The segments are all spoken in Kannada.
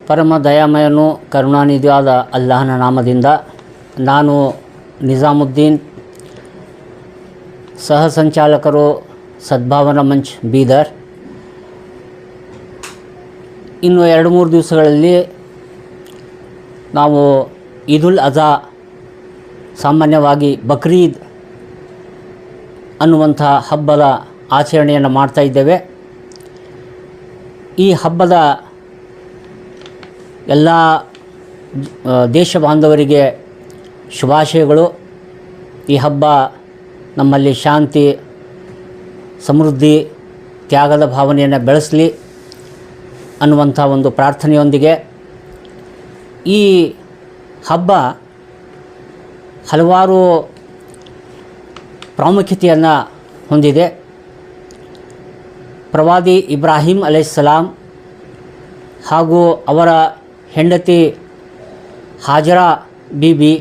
ಪರಮ ದಯಾಮಯನು ಕರುಣಾನಿಧಿಯಾದ ಅಲ್ಲಾಹನ ನಾಮದಿಂದ ನಾನು ನಿಜಾಮುದ್ದೀನ್, ಸಹ ಸಂಚಾಲಕರು ಸದ್ಭಾವನಾ ಮಂಚ್ ಬೀದರ್. ಇನ್ನು 2-3 ದಿವಸಗಳಲ್ಲಿ ನಾವು ಈದುಲ್ ಅಜಾ, ಸಾಮಾನ್ಯವಾಗಿ ಬಕ್ರೀದ್ ಅನ್ನುವಂಥ ಹಬ್ಬದ ಆಚರಣೆಯನ್ನು ಮಾಡ್ತಾ ಇದ್ದೇವೆ. ಈ ಹಬ್ಬದ ಎಲ್ಲ ದೇಶ ಬಾಂಧವರಿಗೆ ಶುಭಾಶಯಗಳು. ಈ ಹಬ್ಬ ನಮ್ಮಲ್ಲಿ ಶಾಂತಿ, ಸಮೃದ್ಧಿ, ತ್ಯಾಗದ ಭಾವನೆಯನ್ನು ಬೆಳೆಸಲಿ ಅನ್ನುವಂಥ ಒಂದು ಪ್ರಾರ್ಥನೆಯೊಂದಿಗೆ ಈ ಹಬ್ಬ ಹಲವಾರು ಪ್ರಾಮುಖ್ಯತೆಯನ್ನು ಹೊಂದಿದೆ. ಪ್ರವಾದಿ ಇಬ್ರಾಹಿಂ ಅಲೈಹಿಸ್ಸಲಾಂ ಹಾಗೂ ಅವರ ಹೆಂಡತಿ ಹಾಜರಾ ಬೀಬಿ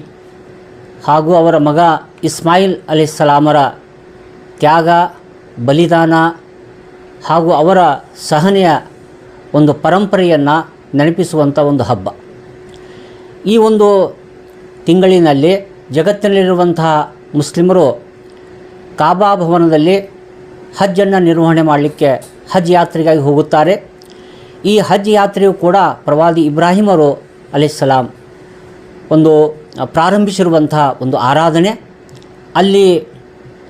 ಹಾಗೂ ಅವರ ಮಗ ಇಸ್ಮಾಯಿಲ್ ಅಲೈಹಿಸ್ಸಲಾಮರ ತ್ಯಾಗ, ಬಲಿದಾನ ಹಾಗೂ ಅವರ ಸಹನೆಯ ಒಂದು ಪರಂಪರೆಯನ್ನು ನೆನಪಿಸುವಂಥ ಒಂದು ಹಬ್ಬ. ಈ ಒಂದು ತಿಂಗಳಿನಲ್ಲಿ ಜಗತ್ತಿನಲ್ಲಿರುವಂತಹ ಮುಸ್ಲಿಮರು ಕಾಬಾ ಭವನದಲ್ಲಿ ಹಜ್ಜನ್ನು ನಿರ್ವಹಣೆ ಮಾಡಲಿಕ್ಕೆ ಹಜ್ ಯಾತ್ರೆಗಾಗಿ ಹೋಗುತ್ತಾರೆ. ಈ ಹಜ್ ಯಾತ್ರೆಯು ಕೂಡ ಪ್ರವಾದಿ ಇಬ್ರಾಹಿಮರು ಅಲೈಹಿಸ್ಸಲಾಂ ಒಂದು ಪ್ರಾರಂಭಿಸಿರುವಂಥ ಒಂದು ಆರಾಧನೆ. ಅಲ್ಲಿ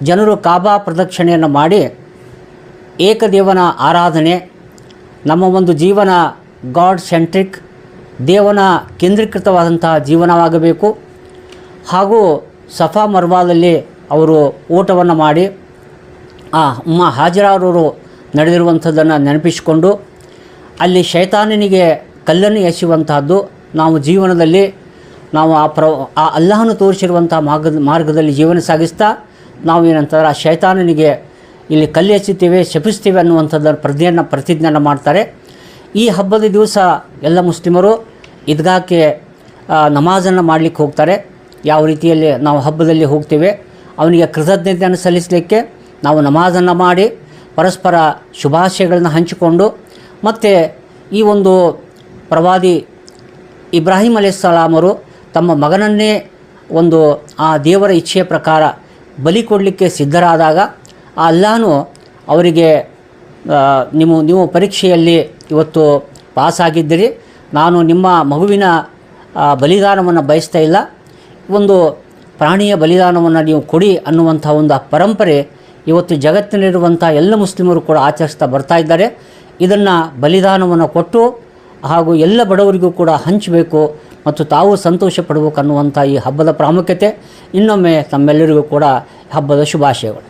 ಜನರು ಕಾಬಾ ಪ್ರದಕ್ಷಿಣೆಯನ್ನು ಮಾಡಿ ಏಕದೇವನ ಆರಾಧನೆ, ನಮ್ಮ ಒಂದು ಜೀವನ ಗಾಡ್ ಸೆಂಟ್ರಿಕ್, ದೇವನ ಕೇಂದ್ರೀಕೃತವಾದಂತಹ ಜೀವನವಾಗಬೇಕು. ಹಾಗೂ ಸಫಾ ಮರ್ವಾದಲ್ಲಿ ಅವರು ಓಟವನ್ನು ಮಾಡಿ ಹಾಜರಾರವರು ನಡೆದಿರುವಂಥದ್ದನ್ನು ನೆನಪಿಸಿಕೊಂಡು ಅಲ್ಲಿ ಶೈತಾನನಿಗೆ ಕಲ್ಲನ್ನು ಎಸೆಯುವಂತಹದ್ದು ನಾವು ಜೀವನದಲ್ಲಿ ನಾವು ಆ ಅಲ್ಲಾಹನು ತೋರಿಸಿರುವಂಥ ಮಾರ್ಗದಲ್ಲಿ ಜೀವನ ಸಾಗಿಸ್ತಾ ನಾವು ಏನಂತಾರೆ ಆ ಶೈತಾನನಿಗೆ ಇಲ್ಲಿ ಕಲ್ಲು ಎಸೆಯುತ್ತೇವೆ, ಶಪಿಸ್ತೀವಿ ಅನ್ನುವಂಥದ್ದನ್ನು ಪ್ರತಿಜ್ಞೆಯನ್ನು ಮಾಡ್ತಾರೆ. ಈ ಹಬ್ಬದ ದಿವಸ ಎಲ್ಲ ಮುಸ್ಲಿಮರು ಈದ್ಗಾಕ್ಕೆ ನಮಾಜನ್ನು ಮಾಡಲಿಕ್ಕೆ ಹೋಗ್ತಾರೆ. ಯಾವ ರೀತಿಯಲ್ಲಿ ನಾವು ಹಬ್ಬದಲ್ಲಿ ಹೋಗ್ತೇವೆ, ಅವನಿಗೆ ಕೃತಜ್ಞತೆಯನ್ನು ಸಲ್ಲಿಸಲಿಕ್ಕೆ ನಾವು ನಮಾಜನ್ನು ಮಾಡಿ ಪರಸ್ಪರ ಶುಭಾಶಯಗಳನ್ನು ಹಂಚಿಕೊಂಡು, ಮತ್ತು ಈ ಒಂದು ಪ್ರವಾದಿ ಇಬ್ರಾಹಿಂ ಅಲೈಹಿಸ್ಸಲಾಮರು ತಮ್ಮ ಮಗನನ್ನೇ ಒಂದು ಆ ದೇವರ ಇಚ್ಛೆಯ ಪ್ರಕಾರ ಬಲಿ ಕೊಡಲಿಕ್ಕೆ ಸಿದ್ಧರಾದಾಗ ಆ ಅಲ್ಲಾಹನು ಅವರಿಗೆ ನೀವು ಪರೀಕ್ಷೆಯಲ್ಲಿ ಇವತ್ತು ಪಾಸಾಗಿದ್ದೀರಿ, ನಾನು ನಿಮ್ಮ ಮಗುವಿನ ಬಲಿದಾನವನ್ನು ಬಯಸ್ತಾ ಇಲ್ಲ, ಒಂದು ಪ್ರಾಣಿಯ ಬಲಿದಾನವನ್ನು ನೀವು ಕೊಡಿ ಅನ್ನುವಂಥ ಒಂದು ಪರಂಪರೆ ಇವತ್ತು ಜಗತ್ತಿನಲ್ಲಿರುವಂಥ ಎಲ್ಲ ಮುಸ್ಲಿಮರು ಕೂಡ ಆಚರಿಸ್ತಾ ಬರ್ತಾ ಇದ್ದಾರೆ. ಇದನ್ನು ಬಲಿದಾನವನ್ನು ಕೊಟ್ಟು ಹಾಗೂ ಎಲ್ಲ ಬಡವರಿಗೂ ಕೂಡ ಹಂಚಬೇಕು ಮತ್ತು ತಾವು ಸಂತೋಷ ಪಡಬೇಕು ಅನ್ನುವಂಥ ಈ ಹಬ್ಬದ ಪ್ರಾಮುಖ್ಯತೆ. ಇನ್ನೊಮ್ಮೆ ತಮ್ಮೆಲ್ಲರಿಗೂ ಕೂಡ ಹಬ್ಬದ ಶುಭಾಶಯಗಳು.